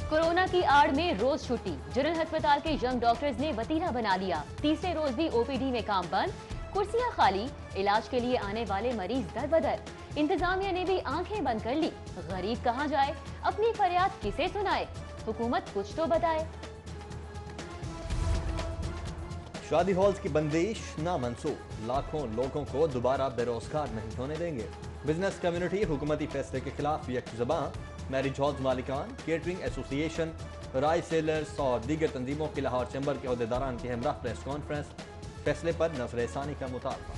Corona की आड़ में रोज छुट्टी, जनरल अस्पताल के यंग डॉक्टर्स ने वतीरा बना लिया। तीसरे रोज भी ओपीडी में काम बंद, कुर्सियां खाली, इलाज के लिए आने वाले मरीज दर बदर। इंतजामिया ने भी आंखें बंद कर ली। गरीब कहां जाए, अपनी फरियाद किसे सुनाए, हुकूमत कुछ तो बताए। शादी हॉल्स की बंदिश नामंसूख, लाखों लोगों को दोबारा बेरोजगार नहीं होने देंगे। बिजनेस कम्युनिटी हुकूमती फैसले के खिलाफ यकजुबां। मैरिज हॉल्स मालिकान, केटरिंग एसोसिएशन, राइस सेलर्स और दीगर तंजीमों की लाहौर चैम्बर के अहदेदारान के हमरा प्रेस कॉन्फ्रेंस। फैसले पर नजरसानी का मुतालबा।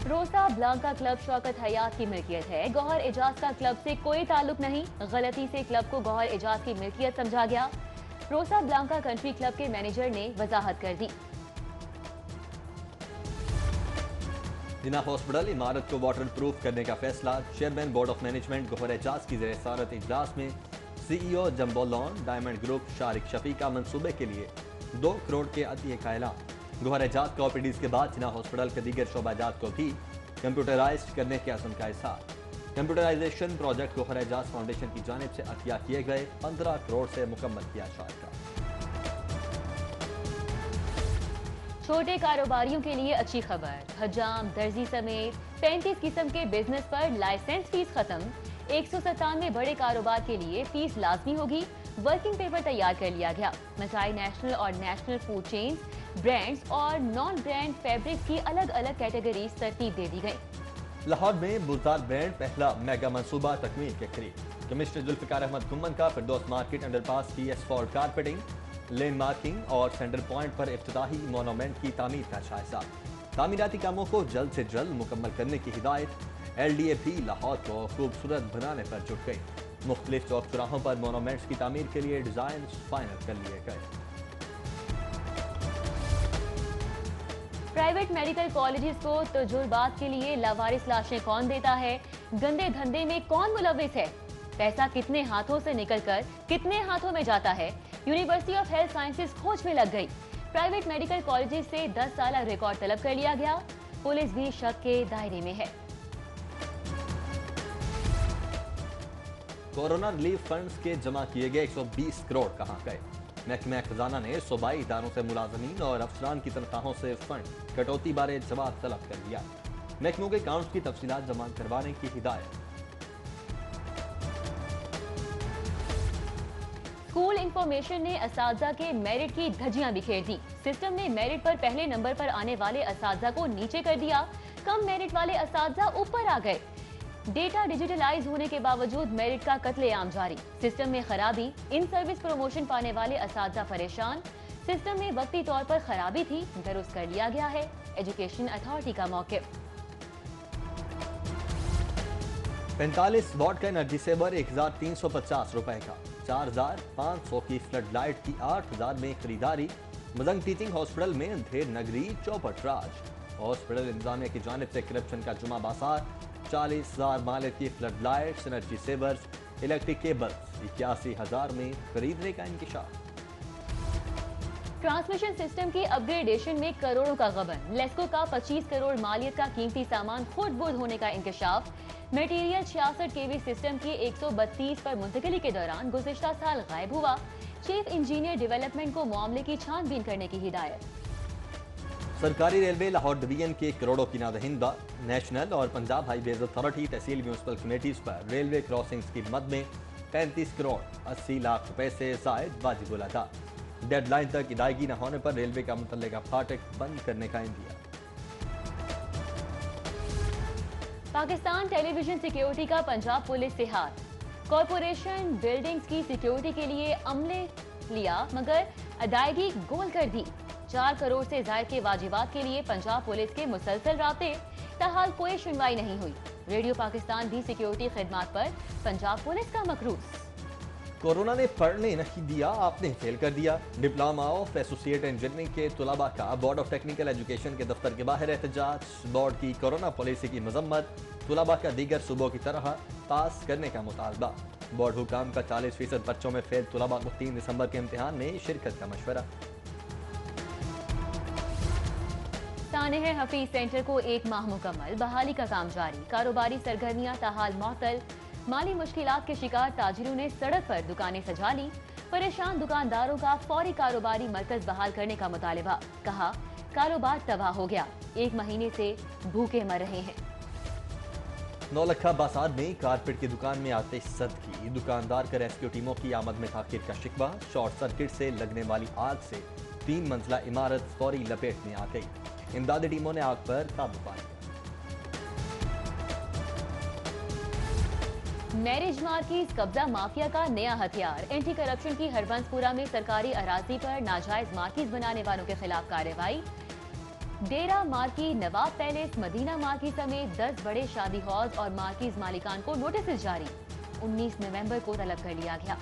रोसा ब्लांका क्लब शौकत हयात की मिल्कियत है, गौहर एजाज का क्लब से कोई ताल्लुक नहीं। गलती से क्लब को गौहर एजाज की मिल्कियत समझा गया। रोसा ब्लांका कंट्री क्लब के मैनेजर ने वजाहत कर दी। जिना हॉस्पिटल इमारत को वाटर प्रूफ करने का फैसला। Chairman board of management Gohar Ejaz की ज़ेर सदारत इजलास में CEO jumbo lawn diamond group Shariq Shafi का मंसूबे के लिए 2 करोड़ के अतिये का ऐलान। गौहर एजाज का ओपीडीज के बाद जिना हॉस्पिटल के दीगर शोबाजात को भी कंप्यूटराइज करने के अज़्म का इज़हार। Computerisation project Gohar Ejaz foundation की जानिब से अतिया किए गए 15 करोड़ से मुकम्मल किया जाएगा। छोटे कारोबारियों के लिए अच्छी खबर, हजाम, दर्जी समेत 35 किस्म के बिजनेस पर लाइसेंस फीस खत्म। 197 बड़े कारोबार के लिए फीस लाजमी होगी। वर्किंग पेपर तैयार कर लिया गया। मिठाई नेशनल और नेशनल फूड चेन्स, ब्रांड्स और नॉन ब्रांड फैब्रिक्स की अलग अलग कैटेगरीज तरतीब दे दी गई। लाहौर में बुज़दार ब्रांड पहला मेगा मंसूबा तकमील के करीब। कमिश्नर जुल्फिकार अहमद गुम्मन का फिरदौस मार्केट अंडरपास की एसफॉल्ट कारपेटिंग, लेन मार्किंग और सेंटर पॉइंट पर इफ्तिताही मोनूमेंट की तामीर का जायजा। तामीराती कामों को जल्द से जल्द मुकम्मल करने की हिदायत। LDA भी लाहौर को खूबसूरत बनाने पर जुट गई। मुख्तलिफ चौक चौराहों पर मोनूमेंट्स की तामीर के लिए डिजाइन फाइनल कर लिए गए। प्राइवेट मेडिकल कॉलेजेस को तजुर्बात के लिए लावारिस लाशें कौन देता है, गंदे धंधे में कौन मुलव्विस है, पैसा कितने हाथों से निकलकर कितने हाथों में जाता है। यूनिवर्सिटी ऑफ हेल्थ साइंसेज खोज में लग गई। प्राइवेट मेडिकल कॉलेजेस से 10 साल रिकॉर्ड तलब कर लिया गया। पुलिस भी शक के दायरे में है। कोरोना रिलीफ फंड्स के जमा किए गए 120 करोड़ कहां गए। महकमा खजाना ने सूबाई इदारों से मुलाजमीन और अफसरान की तनख्वाहों से फंड कटौती बारे जवाब तलब कर लिया। महकमों के अकाउंट्स की तफसीलात जमा करवाने की हिदायत। स्कूल इंफॉर्मेशन ने असातिज़ा के मेरिट की धज्जियां बिखेर दी। सिस्टम ने मेरिट पर पहले नंबर पर आने वाले असातिज़ा को नीचे कर दिया। कम मेरिट वाले असातिज़ा ऊपर आ गए। डेटा डिजिटलाइज होने के बावजूद मेरिट का कत्लेआम जारी। सिस्टम में खराबी, इन सर्विस प्रमोशन पाने वाले असातिज़ा परेशान। सिस्टम में वक्ती तौर पर खराबी थी, दुरुस्त कर लिया गया है। एजुकेशन अथॉरिटी का मौक़िफ़। 45 वॉट का एनर्जी सेवर 1350 रुपए का। 4500 की फ्लड लाइट की 8000 में खरीदारी। मजंग टीचिंग हॉस्पिटल में अंधेर नगरी चौपट राज। हॉस्पिटल इंतजामिया की जानिब से करप्शन का जुमा बाजार। 40,000 माले की flood lights, energy savers, electric cables 81,000 में खरीदने का इंकशाफ। ट्रांसमिशन सिस्टम की अपग्रेडेशन में करोड़ों का गबन। लेस्को का 25 करोड़ मालियत का कीमती सामान खुद बुर्द होने का इंकशाफ। मटेरियल 66 kV सिस्टम की 132 पर मुंतकिली के दौरान गुज़िश्ता साल गायब हुआ। चीफ इंजीनियर डेवलपमेंट को मामले की छानबीन करने की हिदायत। सरकारी रेलवे लाहौर डिवीजन के करोड़ों की नादहिंदा। नेशनल और पंजाब हाईवेज अथॉरिटी तहसील म्यूनसिपल कमेटीज पर रेलवे क्रॉसिंग्स की मद में 35 करोड़ 80 लाख रुपए से जायद वाजिब अदा। डेडलाइन तक अदायगी न होने पर रेलवे का मुतल्लिका फाटक बंद करने का इंदिया। पाकिस्तान टेलीविजन सिक्योरिटी का पंजाब पुलिस से हाथ। कॉरपोरेशन बिल्डिंग्स की सिक्योरिटी के लिए अमले लिया, मगर अदायगी गोल कर दी। 4 करोड़ से ज्यादा के वाजिबात के लिए पंजाब पुलिस के मुसलसल राब्ते, ताहाल कोई सुनवाई नहीं हुई। रेडियो पाकिस्तान भी सिक्योरिटी खिदमात पर पंजाब पुलिस का मकरूज। कोरोना ने पढ़ने नहीं दिया, आपने फेल कर दिया। डिप्लोमा ऑफ एसोसिएट इंजीनियरिंग के तुलबा का बोर्ड ऑफ टेक्निकल एजुकेशन के दफ्तर के बाहर एहतजाज। बोर्ड की कोरोना पॉलिसी की मजम्मत। तुलबा का दीगर सूबों की तरह पास करने का मुतालबा। बोर्ड हुकाम का 40% बच्चों में फेल तुलबा को 3 दिसंबर के इम्तिहान में शिरकत का मशवरा। सानेह हफीज सेंटर को 1 माह मुकम्मल, बहाली का काम जारी। कारोबारी सरगर्मियां ताहाल मअतल। माली मुश्किलात के शिकार ताजिरों ने सड़क पर दुकानें सजा ली। परेशान दुकानदारों का फौरी कारोबारी मरकज बहाल करने का मुतालिबा। कहा, कारोबार तबाह हो गया, 1 महीने से भूखे मर रहे हैं। नौलखा बाजार में कारपेट की दुकान में आते सदकी दुकानदार का रेस्क्यू टीमों की आमद में ताखीर का शिकवा। शॉर्ट सर्किट से लगने वाली आग से 3 मंजिला इमारत फौरी लपेट में आ गई। इमदादी टीमों ने आग पर काबू पा लिया। मैरिज मार्कीज कब्जा माफिया का नया हथियार। एंटी करप्शन की हरबंसपुरा में सरकारी अराजी पर नाजायज मार्कीज बनाने वालों के खिलाफ कार्रवाई। डेरा मार्की, नवाब पैलेस, मदीना मार्की समेत 10 बड़े शादी हॉल्स और मार्कीज मालिकान को नोटिस जारी। 19 नवंबर को तलब कर लिया गया।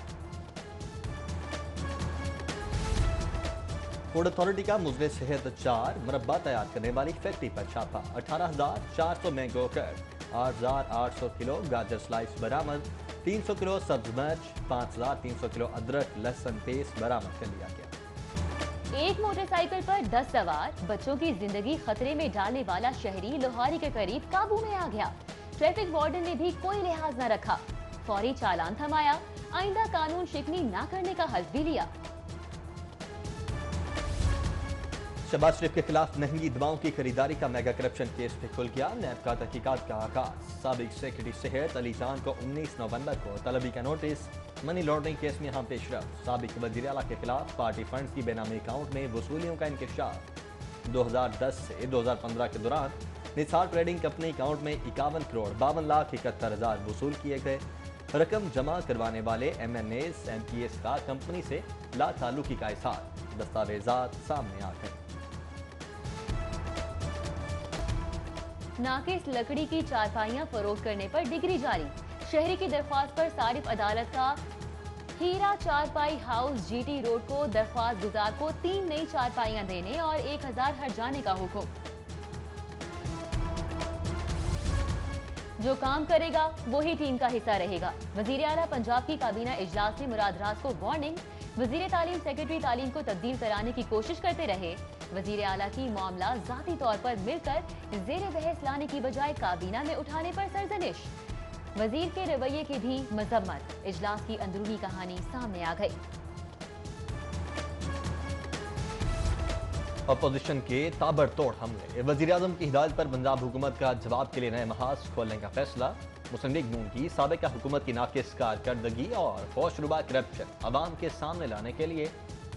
फूड अथॉरिटी का मुजरे सेहत अचार मुरब्बा तैयार करने वाली फैक्ट्री पर छापा। 18,400 मैंगो कट, 8,800 किलो गाजर स्लाइस बरामद। 300 किलो सब्ज मिर्च, 5,300 किलो अदरक लहसुन पेस्ट बरामद कर लिया गया। एक मोटरसाइकिल पर 10 सवार बच्चों की जिंदगी खतरे में डालने वाला शहरी लोहारी के करीब काबू में आ गया। ट्रैफिक वार्डन ने भी कोई लिहाज न रखा, फौरी चालान थमाया, आइंदा कानून शिकनी न करने का हल्फ भी लिया। शहबाज शरीफ के खिलाफ महंगी दवाओं की खरीदारी का मेगा करप्शन केस पे खुल गया। नैब का तहकीकात का आगाज। साबिक सेक्रेटरी सेहत अली जान को 19 नवंबर को तलबी का नोटिस। मनी लॉन्ड्रिंग केस में हम पेशरफ। साबिक वज़ीर आला के खिलाफ पार्टी फंड्स की बेनामी अकाउंट में वसूलियों का इंकशाफ। 2010 से 2015 के दौरान निसार ट्रेडिंग कंपनी अकाउंट में 51 करोड़ 52,71,000 वसूल किए गए। रकम जमा करवाने वाले MNAs MPS का कंपनी से ला ताल्लुकी का इज़हार। दस्तावेजात सामने आ गए। नाकिस लकड़ी की चारपाइयां फरोख्त करने पर डिग्री जारी। शहरी की दरख्वास्त पर सारिफ अदालत का हीरा चारपाई हाउस GT रोड को दरख्वास्त गुजार को 3 नई चारपाइयां देने और 1,000 हर्जाने का हुक्म। जो काम करेगा वही टीम का हिस्सा रहेगा। वजीर आला पंजाब की काबीना इजलास में मुराद राज को वार्निंग। वजीर तालीम सेक्रेटरी तालीम को तब्दील कराने की कोशिश करते रहे। वजीर आला की मामला जाती तौर पर मिलकर जेर बहस लाने की बजाय काबीना में उठाने पर सरजनिश। वजीर के रवैये की भी मजम्मत। इजलास की अंदरूनी कहानी सामने आ गई। अपोजिशन के ताबड़तोड़ हमले। वजीर आजम की हिदायत पर पंजाब हुकूमत का जवाब के लिए नए महाज खोलने का फैसला। मुस्लिम लीग नून की साबिका हुकूमत की नाकिस कारकर्दगी और होशरुबा करप्शन अवाम के सामने लाने के लिए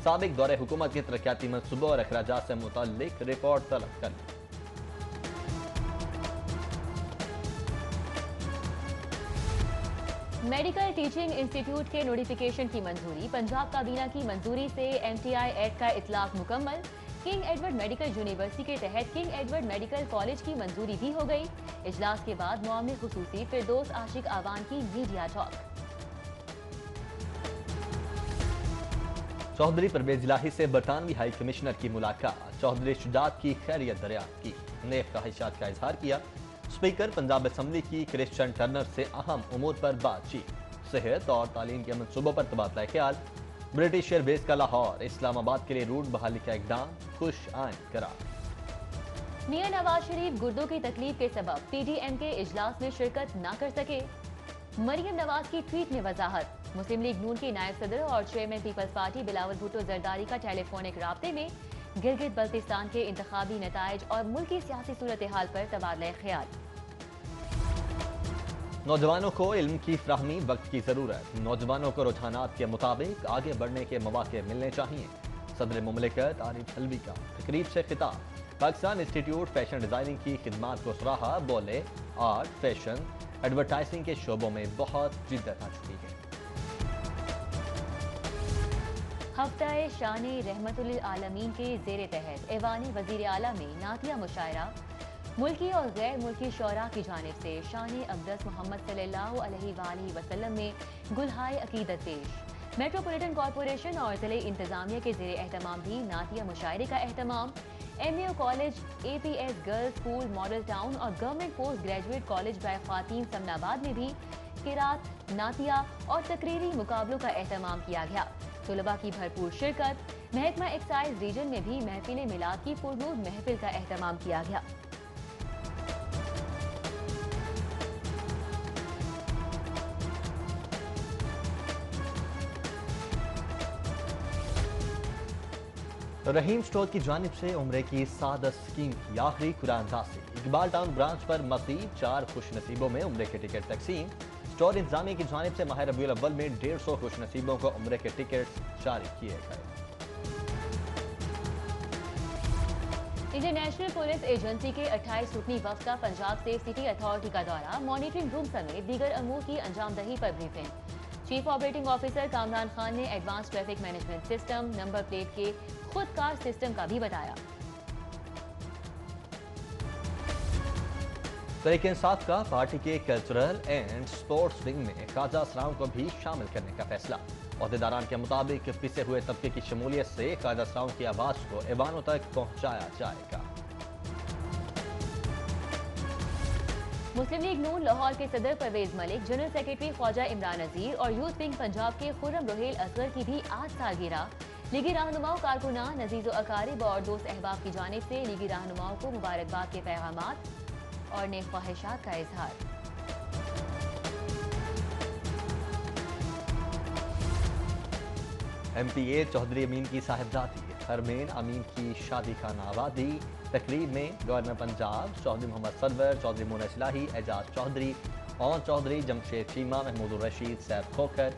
साबिक दौरे हुकूमत के तरक्याती मनसूबों और अखराजात से मुताल्लिक रिपोर्ट तलब कर ली। मेडिकल टीचिंग इंस्टीट्यूट के नोटिफिकेशन की मंजूरी। पंजाब काबीना की मंजूरी से MTI एक्ट का इतलाक मुकम्मल। किंग एडवर्ड मेडिकल यूनिवर्सिटी के तहत किंग एडवर्ड मेडिकल कॉलेज की मंजूरी भी हो गई। इजलास के बाद मामले खुसूसी फिरदौस आशिक आवान की मीडिया टॉक। चौधरी परवेज इलाही से बरतानवी हाई कमिश्नर की मुलाकात। चौधरी शुजात की खैरियत दरियाफ्त की, नेक ख्वाहिशात का इजहार किया। स्पीकर पंजाब असम्बली की क्रिश्चियन टर्नर से अहम उमूर पर बातचीत। सेहत और तालीम के मनसूबों पर तबादला ख्याल। ब्रिटिश एयरवेज का लाहौर इस्लामाबाद के लिए रूट बहाली का इकदाम खुश आइंद करार। मियां नवाज शरीफ गुर्दों की तकलीफ के सबब TDM के इजलास में शिरकत न कर सके। मरियम नवाज की ट्वीट में वजाहत। मुस्लिम लीग नून के नायब सदर और chairman People's Party Bilawal Bhutto Zardari का टेलीफोनिक राब्ते में गिलगित बल्तिस्तान के इंतखाबी नताइज और मुल्की सियासी सूरत हाल पर तबादला ख्याल। नौजवानों को इल्म की फ्राहमी वक्त की जरूरत। नौजवानों को रुझानात के मुताबिक आगे बढ़ने के मौके मिलने चाहिए। सदर मुमलिकत आरिफ अलवी का तकरीब से खिताब। पाकिस्तान इंस्टीट्यूट फैशन डिजाइनिंग की खिदमात को सराहा। बोले, आर्ट, फैशन, एडवर्टाइजिंग के शोबों में बहुत जिद्दत आ चुकी है। हफ्ताए शान रहमतुल आलमीन के जेर तहत ऐवान वजीर आला में नातिया मुशायरा। मुल्की और गैर मुल्की शौरा की जानिब से शान अक़दस मोहम्मद सल्लल्लाहु अलैहि वसल्लम में गुलहाए अकीदत पेश। मेट्रोपॉलिटन कॉरपोरेशन और ज़िले इंतजामिया के ज़ेर एहतमाम भी नातिया मुशायरे का एहतमाम। MAO college, APS girls school model town और गवर्नमेंट पोस्ट ग्रेजुएट कॉलेज बाय ख़वातीन समनाबाद में भी किरात, नातिया और तकरीरी मुकाबलों का एहतमाम किया गया। तुलबा की भरपूर शिरकत। महकमा एक्साइज रीजन में भी महफिल मिलाद की पुरनूर महफिल का एहतमाम किया गया। रहीम स्टोर की जानिब से उम्रे की सादत स्कीम की आखिरी कुरान से इकबाल टाउन ब्रांच पर मज़ीद 4 खुश नसीबों में उम्रे के टिकट तकसीम। स्टोर इंतजामिया की जानिब से माह रबीउल अव्वल में 150 खुश नसीबों को उम्रे के टिकट जारी किए गए। इंटरनेशनल पुलिस एजेंसी के 28 रुकनी वफ्द का पंजाब सेफ सिटी अथॉरिटी का दौरा, मॉनिटरिंग रूम समेत दीगर अमूर की अंजामदही पर briefing. Chief operating officer Kamran Khan ने advance traffic management system, number plate के खुदकार सिस्टम का भी बताया। तहरीक-ए-इंसाफ का पार्टी के कल्चरल एंड स्पोर्ट्स विंग में ख्वाजा असराम को भी शामिल करने का फैसला। ओहदेदारान के मुताबिक पिछे हुए तबके की शमूलियत से ख्वाजा असराम की आवाज को ऐवानों तक पहुंचाया जाएगा। मुस्लिम लीग नून लाहौर के सदर परवेज मलिक, जनरल सेक्रेटरी ख्वाजा इमरान नजीर और यूथ विंग पंजाब के खुर्रम रोहेल असगर की भी आज सालगिरह। लीगी रहनुमाओं, कारकुनान, अजीज़ो अकारिब और दोस्त अहबाब की जानिब से लीगी रहनुमाओं को मुबारकबाद के पैगामात और नेक ख्वाहिशात का इजहार। MPA चौधरी अमीन की साहिबजादी हरमेन अमीन की शादी का आबादी। तकरीब में गवर्नर पंजाब चौधरी मोहम्मद सरवर, चौधरी मोना इस्लाही, एजाज चौधरी, ओन चौधरी, जमशेद चीमा, महमूद रशीद, सैफ खोखर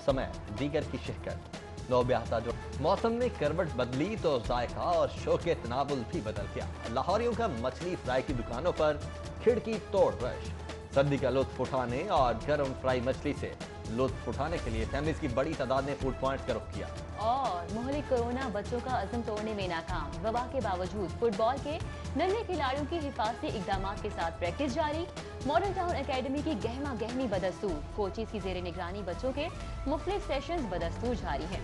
समेत दीगर की शिरकत। लो ब्याहता जो मौसम ने करवट बदली तो जायका और शौक तनावुल भी बदल गया। लाहौरियों का मछली फ्राई की दुकानों पर खिड़की तोड़ रश। सर्दी का लुत्फ उठाने और गर्म फ्राई मछली से लुत्फ उठाने के लिए फैमिलीज की बड़ी तादाद ने फूड पॉइंट्स का रुख किया। और मुहलिक कोरोना बच्चों का अज़म तोड़ने में नाकाम। वबा के बावजूद फुटबॉल के नन्हे खिलाड़ियों की हिफाजती इकदामात के साथ प्रैक्टिस जारी। मॉडल टाउन एकेडमी की गहमा गहमी बदस्तूर, कोचिज की जेर निगरानी बच्चों के मुख्तलिफ सेशंस बदस्तूर जारी हैं।